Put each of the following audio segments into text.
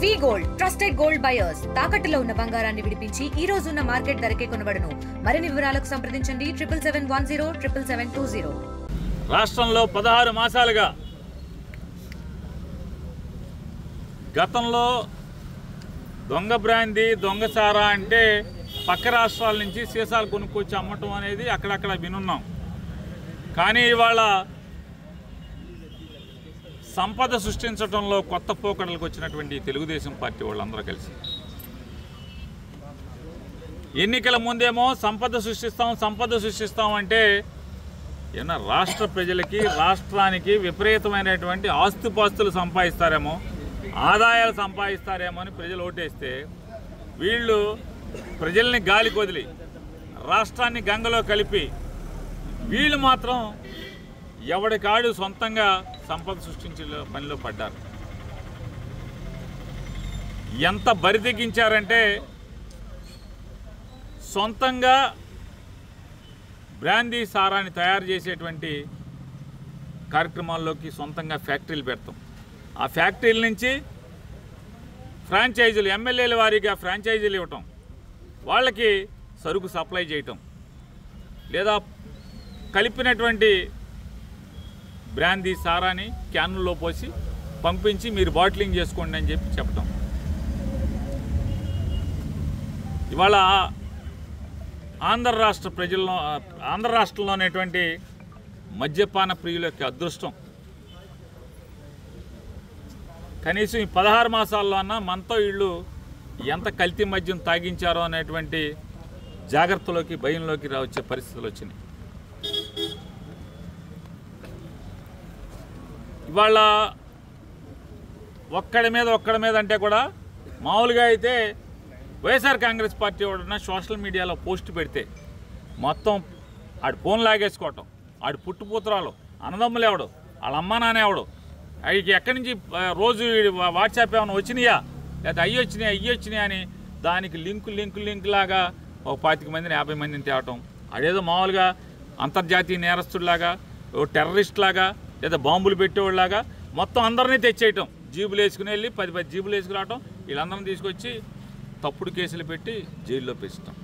వి gold trusted gold buyers తాకట్టులో ఉన్న బంగారాన్ని విడిపించి ఈ రోజు ఉన్న మార్కెట్ ధరకే కొనబడును. మరిన్ని వివరాలకు సంప్రదించండి 7710 రాష్ట్రంలో 16 మాసాలుగా గతంలో దొంగ బ్రాందీ దొంగ సారా అంటే పక్క రాష్ట్రాల నుంచి సీసాలు కొనుక్కొచ్చి అమ్మటం అనేది అక్కడక్కడ వినున్నాం. కానీ ఇవాళ సంపద సృష్టించడంలో కొత్త పోకడలకు వచ్చినటువంటి తెలుగుదేశం పార్టీ వాళ్ళందరూ కలిసి ఎన్నికల ముందేమో సంపద సృష్టిస్తాం అంటే ఏమన్నా రాష్ట్ర ప్రజలకి రాష్ట్రానికి విపరీతమైనటువంటి ఆస్తిపాస్తులు సంపాదిస్తారేమో ఆదాయాలు సంపాదిస్తారేమో అని ప్రజలు ఓటేస్తే వీళ్ళు ప్రజల్ని గాలి కొదిలి రాష్ట్రాన్ని గంగలో కలిపి వీళ్ళు మాత్రం ఎవడికాడు సొంతంగా సంపద సృష్టించే పనిలో పడ్డారు. ఎంత బరితెగించారంటే సొంతంగా బ్రాందీ సారాన్ని తయారు చేసేటువంటి కార్యక్రమాల్లోకి సొంతంగా ఫ్యాక్టరీలు పెడతాం. ఆ ఫ్యాక్టరీల నుంచి ఫ్రాంచైజీలు ఎమ్మెల్యేల వారీగా ఫ్రాంచైజీలు ఇవ్వటం, వాళ్ళకి సరుకు సప్లై చేయటం, లేదా కలిపినటువంటి బ్రాందీ సారాని క్యాన్లో పోసి పంపించి మీరు బాటిలింగ్ చేసుకోండి అని చెప్పి చెప్పటం. ఇవాళ ఆంధ్ర రాష్ట్రంలోనేటువంటి మద్యపాన ప్రియుల యొక్క అదృష్టం కనీసం ఈ 16 మాసాల్లో అన్నా మనతో వీళ్ళు ఎంత కల్తీ మద్యం తాగించారో అనేటువంటి జాగ్రత్తలోకి భయంలోకి వచ్చే పరిస్థితులు వచ్చినాయి. ఇవాళ ఒక్కడి మీద అంటే కూడా మామూలుగా అయితే వైఎస్ఆర్ కాంగ్రెస్ పార్టీ వాడున్న సోషల్ మీడియాలో పోస్ట్ పెడితే మొత్తం ఆడి ఫోన్ లాగేసుకోవటం, ఆడి పుట్టుపూతరాలు అన్నదమ్ములు ఎవడు, వాళ్ళ అమ్మ నాన్న ఎవడు, అవి ఎక్కడి నుంచి రోజు వాట్సాప్ ఏమైనా వచ్చినాయా లేదా అయ్యి వచ్చినాయి అని దానికి లింక్ లాగా ఒక 25 మందిని 50 మందిని తేవటం, అదేదో మామూలుగా అంతర్జాతీయ నేరస్తుడిలాగా ఓ టెర్రరిస్ట్ లాగా లేదా బాంబులు పెట్టేవాళ్ళలాగా మొత్తం అందరినీ తెచ్చేయటం, జీబులు వేసుకుని వెళ్ళి 10 జీబులు వేసుకురావటం, వీళ్ళందరినీ తీసుకొచ్చి తప్పుడు కేసులు పెట్టి జైల్లో పెట్టడం.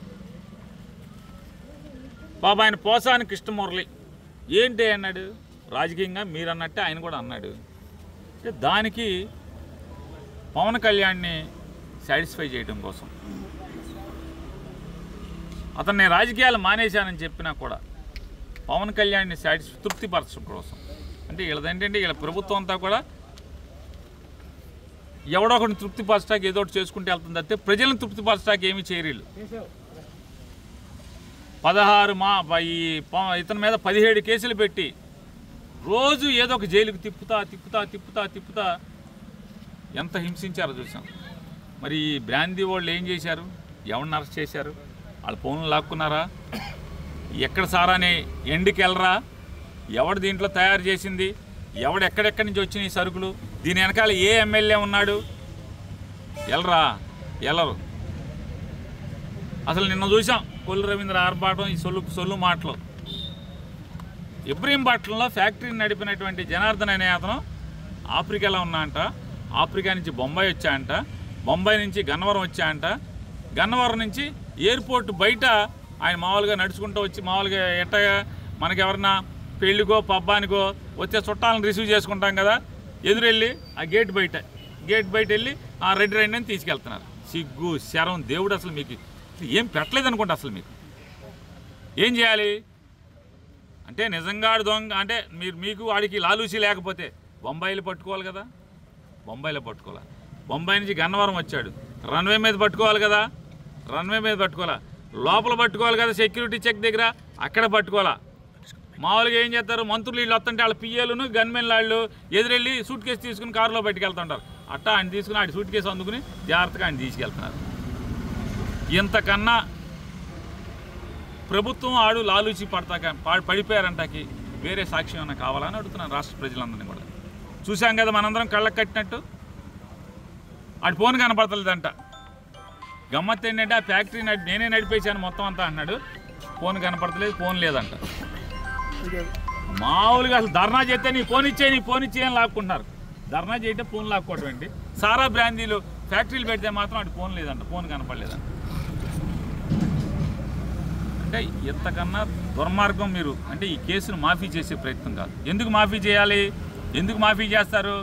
బాబా ఆయన పోసాని కృష్ణమురళి ఏంటి అన్నాడు, రాజకీయంగా మీరు అన్నట్టే ఆయన కూడా అన్నాడు. దానికి పవన్ కళ్యాణ్ని సాటిస్ఫై చేయడం కోసం అతను నేను రాజకీయాలు మానేశానని చెప్పినా కూడా పవన్ కళ్యాణ్ని తృప్తిపరచడం కోసం, అంటే వీళ్ళదేంటంటే వీళ్ళ ప్రభుత్వం అంతా కూడా ఎవడో ఒకటి తృప్తిపరచడానికి ఏదో ఒకటి చేసుకుంటే వెళ్తుంది అయితే ప్రజలను తృప్తిపరచడానికి ఏమీ చేయరు. 16 ఇతని మీద 17 కేసులు పెట్టి రోజు ఏదో ఒక జైలుకి తిప్పుతా ఎంత హింసించారో చూసాం. మరి ఈ బ్రాందీ వాళ్ళు ఏం చేశారు, ఎవరిని అరెస్ట్ చేశారు, వాళ్ళ ఫోన్లు లాక్కున్నారా, ఎక్కడ సారాని ఎండుకి వెళ్ళరా, ఎవడు దీంట్లో తయారు చేసింది, ఎవడు ఎక్కడెక్కడి నుంచి వచ్చినాయి సరుకులు, దీని వెనకాల ఏ ఎమ్మెల్యే ఉన్నాడు, వెళ్ళరు. అసలు నిన్న చూసాం కొల్లు రవీంద్ర ఆర్భాటం, ఈ సొల్లు మాటలు. ఇబ్రహీంపట్నంలో ఫ్యాక్టరీని నడిపినటువంటి జనార్దన్ అనే అతను ఆఫ్రికాలో ఉన్నాయంట, ఆఫ్రికా నుంచి బొంబాయి వచ్చాయంట, బొంబాయి నుంచి గన్నవరం వచ్చాయంట, గన్నవరం నుంచి ఎయిర్పోర్ట్ బయట ఆయన మామూలుగా నడుచుకుంటూ వచ్చి మామూలుగా ఎట్టగా మనకి ఎవరన్నా పెళ్ళికో పబ్బానికో వచ్చే చుట్టాలను రిసీవ్ చేసుకుంటాం కదా, ఎదురెళ్ళి ఆ గేట్ బయట వెళ్ళి ఆ రెడ్డి అని తీసుకెళ్తున్నారు. సిగ్గు శరం దేవుడు, అసలు మీకు ఏం పెట్టలేదు అనుకుంటా. అసలు ఏం చేయాలి అంటే నిజంగా దొంగ అంటే మీకు వాడికి లాలూసి లేకపోతే బొంబాయిలో పట్టుకోవాలి కదా, బొంబాయి నుంచి గన్నవరం వచ్చాడు, రన్వే మీద పట్టుకోవాలి కదా, లోపల పట్టుకోవాలి కదా, సెక్యూరిటీ చెక్ దగ్గర అక్కడ పట్టుకోవాలా. మామూలుగా ఏం చేస్తారు, మంత్రులు వీళ్ళు వస్తుంటే వాళ్ళ పిఏలను గన్మెన్ వాళ్ళు ఎదురెళ్ళి సూట్ కేసు తీసుకుని కారులో పట్టుకెళ్తుంటారు. అట్టా ఆయన తీసుకుని ఆడి సూట్ కేసు అందుకుని జాగ్రత్తగా ఆయన తీసుకెళ్తున్నారు. ఇంతకన్నా ప్రభుత్వం ఆడు లాలూచి పడిపోయారంటాకి వేరే సాక్ష్యం ఏమైనా కావాలని అడుగుతున్నాను రాష్ట్ర ప్రజలందరినీ కూడా. చూసాం కదా మనందరం కళ్ళకు కట్టినట్టు, ఆడి ఫోన్ కనపడతలేదంట. గమ్మత్ ఏంటంటే ఆ ఫ్యాక్టరీ నేనే నడిపేశాను మొత్తం అంతా అన్నాడు, ఫోన్ కనపడతలేదు, ఫోన్ లేదంట. మామూలుగా అసలు ధర్నా చేస్తే నీ ఫోన్ ఇచ్చే అని లాక్కుంటున్నారు. ధర్నా చేయటం ఫోన్ లాక్కోవటం ఏంటి? సారా బ్రాందీలు ఫ్యాక్టరీలు పెడితే మాత్రం అటు ఫోన్ లేదంట, ఫోన్ కనపడలేదంట. అంటే ఎంతకన్నా దుర్మార్గం మీరు. అంటే ఈ కేసును మాఫీ చేసే ప్రయత్నం కాదు. ఎందుకు మాఫీ చేయాలి? ఎందుకు మాఫీ చేస్తారు?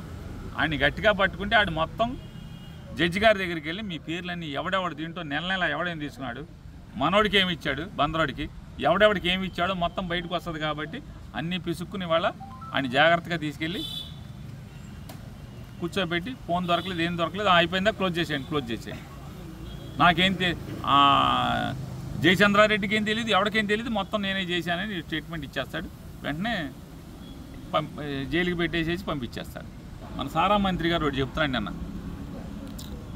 ఆయన్ని గట్టిగా పట్టుకుంటే ఆడు మొత్తం జడ్జి గారి దగ్గరికి వెళ్ళి మీ పేర్లన్నీ ఎవడెవడు దీంట్లో నెల నెల ఎవడేం తీసుకున్నాడు, మనోడికి ఏమి ఇచ్చాడు, బందరోడికి ఎవడెవడికి ఏమి ఇచ్చాడో మొత్తం బయటకు వస్తుంది. కాబట్టి అన్నీ పిసుక్కుని వాళ్ళ ఆయన జాగ్రత్తగా తీసుకెళ్ళి కూర్చోబెట్టి ఫోన్ దొరకలేదు, ఏం దొరకలేదు, అయిపోయిందా క్లోజ్ చేసేయండి. నాకేం జయచంద్రారెడ్డికి ఏం తెలియదు, ఎవరికేం తెలియదు, మొత్తం నేనే చేశానని స్టేట్మెంట్ ఇచ్చేస్తాడు. వెంటనే జైలుకి పెట్టేసేసి పంపించేస్తాడు. మన సారా మంత్రి గారు ఒకటి చెప్తున్నాడు నిన్న,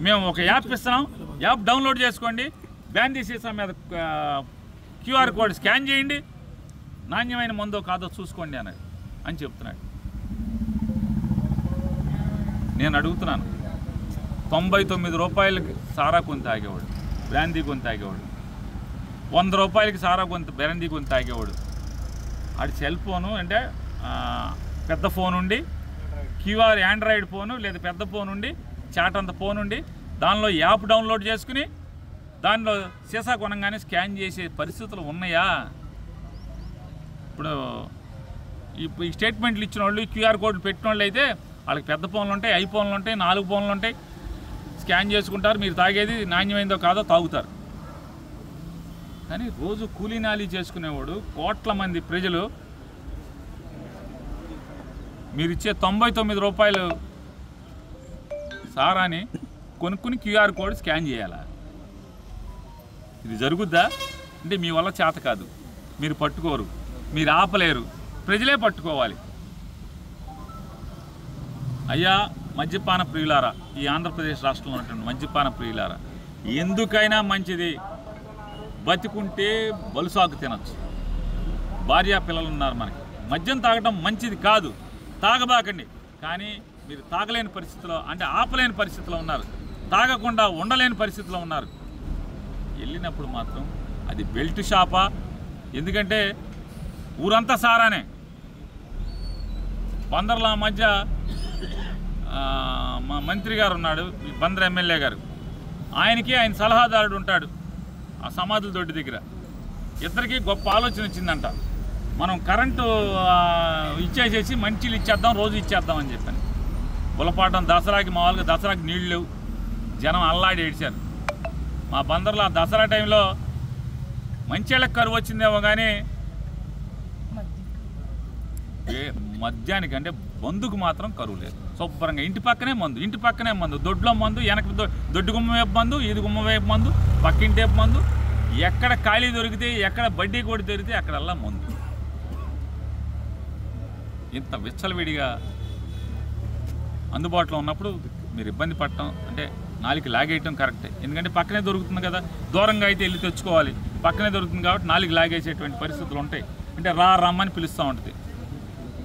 మేము ఒక యాప్ ఇస్తున్నాం, యాప్ డౌన్లోడ్ చేసుకోండి, బ్యాన్ తీసేసాం మీద క్యూఆర్ కోడ్ స్కాన్ చేయండి, నాణ్యమైన మందో కాదో చూసుకోండి అని చెప్తున్నాడు. నేను అడుగుతున్నాను, 99 రూపాయలకి సారా కొని తాగేవాడు, బ్రాందీ కొని తాగేవాడు, 100 రూపాయలకి సారా బ్రాందీ కొని తాగేవాడు. అది సెల్ ఫోను అంటే పెద్ద ఫోన్ ఉండి క్యూఆర్ ఆండ్రాయిడ్ ఫోను లేదా పెద్ద ఫోన్ ఉండి చాట్ అంత ఫోన్ ఉండి దానిలో యాప్ డౌన్లోడ్ చేసుకుని దానిలో సీసా కొనంగానే స్కాన్ చేసే పరిస్థితులు ఉన్నాయా? ఇప్పుడు ఈ స్టేట్మెంట్లు ఇచ్చిన వాళ్ళు, క్యూఆర్ కోడ్ పెట్టిన వాళ్ళు అయితే వాళ్ళకి పెద్ద ఫోన్లు ఉంటాయి, ఐఫోన్లు ఉంటాయి, 4 ఫోన్లు ఉంటాయి, స్కాన్ చేసుకుంటారు, మీరు తాగేది నాణ్యమైందో కాదో తాగుతారు. కానీ రోజు కూలీనాలి చేసుకునేవాడు, కోట్ల మంది ప్రజలు మీరు ఇచ్చే 99 రూపాయలు సారాని కొనుక్కుని క్యూఆర్ కోడ్ స్కాన్ చేయాలా? ఇది జరుగుద్దా? అంటే మీ వల్ల చేత కాదు, మీరు పట్టుకోరు, మీరు ఆపలేరు, ప్రజలే పట్టుకోవాలి. అయ్యా మద్యపాన ప్రియులారా, ఈ ఆంధ్రప్రదేశ్ రాష్ట్రంలో ఉన్నటువంటి మద్యపాన ప్రియులారా, ఎందుకైనా మంచిది బతికుంటే బలుసాకు తినచ్చు. భార్యా పిల్లలు ఉన్నారు మనకి, మద్యం తాగడం మంచిది కాదు, తాగబాకండి. కానీ మీరు తాగలేని పరిస్థితిలో, అంటే ఆపలేని పరిస్థితిలో ఉన్నారు, తాగకుండా ఉండలేని పరిస్థితిలో ఉన్నారు. వెళ్ళినప్పుడు మాత్రం అది బెల్ట్ షాపా? ఎందుకంటే ఊరంతా సారానే. బందర్ల మధ్య మా మంత్రి గారు ఉన్నాడు, బందర్ ఎమ్మెల్యే గారు, ఆయనకి ఆయన సలహాదారుడు ఉంటాడు ఆ సమాధుల దొడ్డి దగ్గర. ఇద్దరికి గొప్ప ఆలోచన వచ్చిందంట, మనం కరెంటు ఇచ్చేసేసి మంచిలు ఇచ్చేద్దాం, రోజు ఇచ్చేద్దాం అని చెప్పాను. బులపాటం దసరాకి మామూలుగా దసరాకి నీళ్ళు లేవు, జనం అల్లాడి ఏడ్చారు. మా బందర్లో ఆ దసరా టైంలో మంచిళ్ళకి కరువు వచ్చిందేమో కానీ మద్యానికి అంటే మందుకు మాత్రం కరువు లేదు. శుభ్రంగా ఇంటి పక్కనే మందు, దొడ్లో మందు, వెనక దొడ్డు గుమ్మ వైపు మందు, ఈది గుమ్మ వైపు మందు, పక్కింటి వైపు మందు, ఎక్కడ ఖాళీ దొరికితే, ఎక్కడ బడ్డీ కూడా దొరికితే అక్కడల్లా మందు. ఇంత విచ్చలవిడిగా అందుబాటులో ఉన్నప్పుడు మీరు ఇబ్బంది పడటం అంటే నాలుగు లాగేయటం కరెక్టే. ఎందుకంటే పక్కనే దొరుకుతుంది కదా, దూరంగా అయితే వెళ్ళి తెచ్చుకోవాలి, పక్కనే దొరుకుతుంది కాబట్టి నాలుగు లాగేసేటువంటి పరిస్థితులు ఉంటాయి. అంటే రమ్మని పిలుస్తూ ఉంటుంది.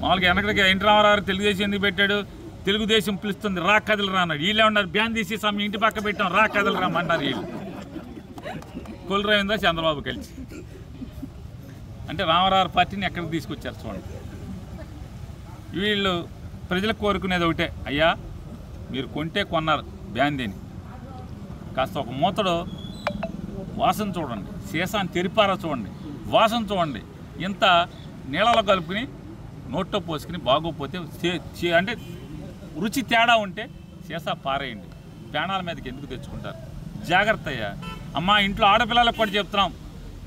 మామూలుగా వెనకడికి ఎన్టీ రామారావు తెలుగుదేశం ఎందుకు పెట్టాడు, తెలుగుదేశం పిలుస్తుంది రా కథలు రా అన్నాడు. వీళ్ళే ఉన్నారు బ్యాన్ తీసి ఇంటి పక్క పెట్టాం రా కథలు రామన్నారు వీళ్ళు. కొల్లు చంద్రబాబు కలిసి అంటే రామారావు పార్టీని ఎక్కడికి తీసుకొచ్చారు చూడండి. వీళ్ళు ప్రజలకు కోరుకునేది ఒకటే, అయ్యా మీరు కొంటే కొన్నారు బ్యాందీని, కాస్త ఒక మూతడు వాసన చూడండి, సీసాన్ని తెరిపారా చూడండి, వాసన చూడండి, ఇంత నీళ్ళలో కలుపుకుని నోట్లో పోసుకుని బాగోపోతే అంటే రుచి తేడా ఉంటే సీసా పారేయండి, ప్రాణాల మీదకి ఎందుకు తెచ్చుకుంటారు? జాగ్రత్త అయ్యా. అమ్మా ఇంట్లో ఆడపిల్లలకు కూడా చెప్తున్నాం,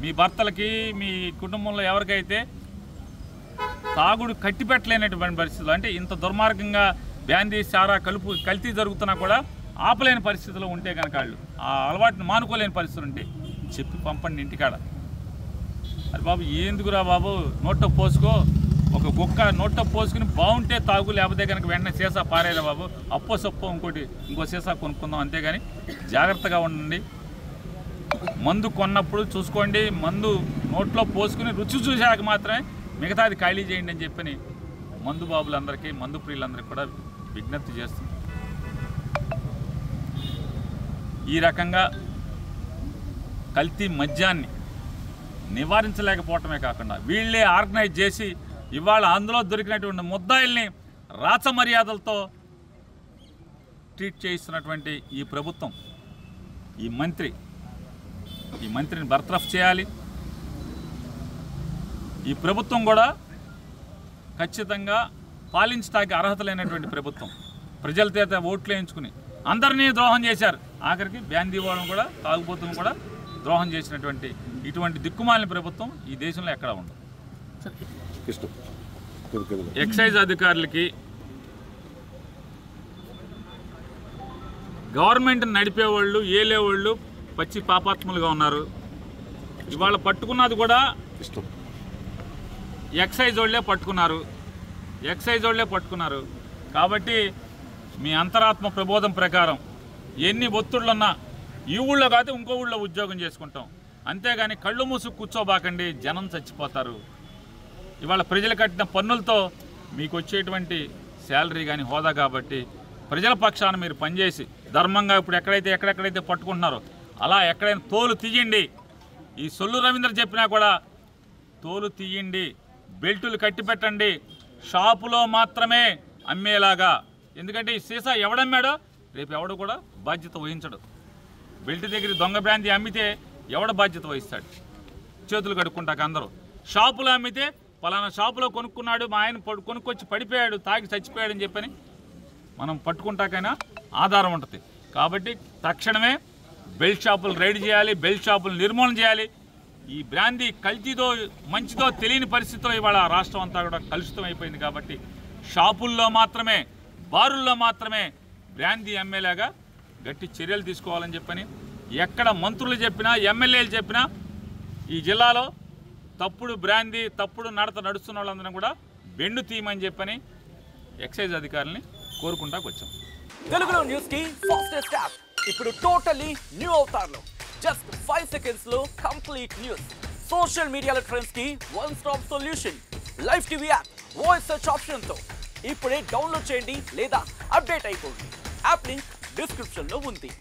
మీ భర్తలకి మీ కుటుంబంలో ఎవరికైతే తాగుడు కట్టిపెట్టలేనటువంటి పరిస్థితులు, అంటే ఇంత దుర్మార్గంగా బ్యాందీ సారా కల్తీ జరుగుతున్నా కూడా ఆపలేని పరిస్థితుల్లో ఉంటే కనుక వాళ్ళు ఆ అలవాటుని మానుకోలేని పరిస్థితులు ఉంటే చెప్పి పంపండి ఇంటికాడ. అది బాబు ఎందుకురా బాబు, నోట్లో పోసుకో, ఒక గుక్క నోట్లో పోసుకుని బాగుంటే తాగు, లేకపోతే కనుక వెంటనే సీసా పారేరా బాబు, అప్పో సప్పో ఇంకో సీసా కొనుక్కుందాం. అంతేగాని జాగ్రత్తగా ఉండండి. మందు కొన్నప్పుడు చూసుకోండి, మందు నోట్లో పోసుకుని రుచి చూశాక మాత్రమే మిగతాది ఖాళీ చేయండి అని చెప్పని మందు బాబులందరికీ, మందు ప్రియులందరికీ కూడా విజ్ఞప్తి చేస్తుంది. ఈ రకంగా కల్తీ మద్యాన్ని నివారించలేకపోవటమే కాకుండా వీళ్ళే ఆర్గనైజ్ చేసి ఇవాళ అందులో దొరికినటువంటి ముద్దాయిల్ని రాచ మర్యాదలతో ట్రీట్ చేయిస్తున్నటువంటి ఈ ప్రభుత్వం, ఈ మంత్రిని బర్తరఫ్ చేయాలి. ఈ ప్రభుత్వం కూడా ఖచ్చితంగా పాలించడానికి అర్హత లేనటువంటి ప్రభుత్వం. ప్రజల చేత ఓట్లు వేయించుకుని అందరినీ ద్రోహం చేశారు. ఆఖరికి బ్యాందీ వాళ్ళను కూడా, తాగుబోతులను కూడా ద్రోహం చేసినటువంటి ఇటువంటి దిక్కుమాలిన ప్రభుత్వం ఈ దేశంలో ఎక్కడా ఉండదు. ఎక్సైజ్ అధికారులకి గవర్నమెంట్ నడిపేవాళ్ళు, ఏలేవాళ్ళు పచ్చి పాపాత్ములుగా ఉన్నారు. ఇవాళ పట్టుకున్నది కూడా ఎక్సైజ్ వాళ్ళే పట్టుకున్నారు. కాబట్టి మీ అంతరాత్మ ప్రబోధం ప్రకారం ఎన్ని ఒత్తిళ్ళున్నా ఈ ఊళ్ళో కాదు ఇంకో ఊళ్ళో ఉద్యోగం చేసుకుంటాం, అంతేగాని కళ్ళు మూసుకు కూర్చోబాకండి, జనం చచ్చిపోతారు. ఇవాళ ప్రజలు కట్టిన పన్నులతో మీకు వచ్చేటువంటి శాలరీ కానీ హోదా కాబట్టి ప్రజల పక్షాన మీరు పనిచేసి ధర్మంగా ఇప్పుడు ఎక్కడెక్కడైతే పట్టుకుంటున్నారో అలా ఎక్కడైనా తోలు తీయండి. ఈ సొల్లు రవీంద్ర చెప్పినా కూడా తోలు తీయండి, బెల్టులు కట్టి పెట్టండి, షాపులో మాత్రమే అమ్మేలాగా. ఎందుకంటే ఈ సీసా ఎవడమ్మాడో రేపు ఎవడు కూడా బాధ్యత వహించడు. బెల్ట్ దగ్గర దొంగ బ్రాంతి అమ్మితే ఎవడ బాధ్యత వహిస్తాడు? చేతులు కడుక్కుంటాక అందరూ. షాపులో అమ్మితే పలానా షాపులో కొనుక్కున్నాడు, మా ఆయన కొనుక్కొచ్చి పడిపోయాడు, తాగి చచ్చిపోయాడని చెప్పని మనం పట్టుకుంటాకైనా ఆధారం ఉంటుంది. కాబట్టి తక్షణమే బెల్ట్ షాపులు రైడ్ చేయాలి, బెల్ట్ షాపులు నిర్మూలన చేయాలి. ఈ బ్రాందీ కల్తీదో మంచిదో తెలియని పరిస్థితిలో ఇవాళ రాష్ట్రం అంతా కూడా కలుషితం అయిపోయింది. కాబట్టి షాపుల్లో మాత్రమే, బారుల్లో మాత్రమే బ్రాందీ అమ్మేలాగా గట్టి చర్యలు తీసుకోవాలని చెప్పని ఎక్కడ మంత్రులు చెప్పినా, ఎమ్మెల్యేలు చెప్పినా ఈ జిల్లాలో తప్పుడు బ్రాందీ, తప్పుడు నడత నడుస్తున్న వాళ్ళందరం కూడా బెండు తీయమని చెప్పని ఎక్సైజ్ అధికారులని కోరుకుంటాకు వచ్చాం. తెలుగులో న్యూస్ కి ఫాస్టెస్ట్ యాప్ ఇప్పుడు టోటల్లీ న్యూ అవతార్లో జస్ట్ 5 సెకండ్స్ లో కంప్లీట్ న్యూస్. సోషల్ మీడియాలో ట్రెండ్స్ కి one stop solution. Live TV app voice search option తో ఇప్పుడే డౌన్లోడ్ చేయండి లేదా అప్డేట్ అయిపోండి. యాప్ లింక్ డిస్క్రిప్షన్ లో ఉంది.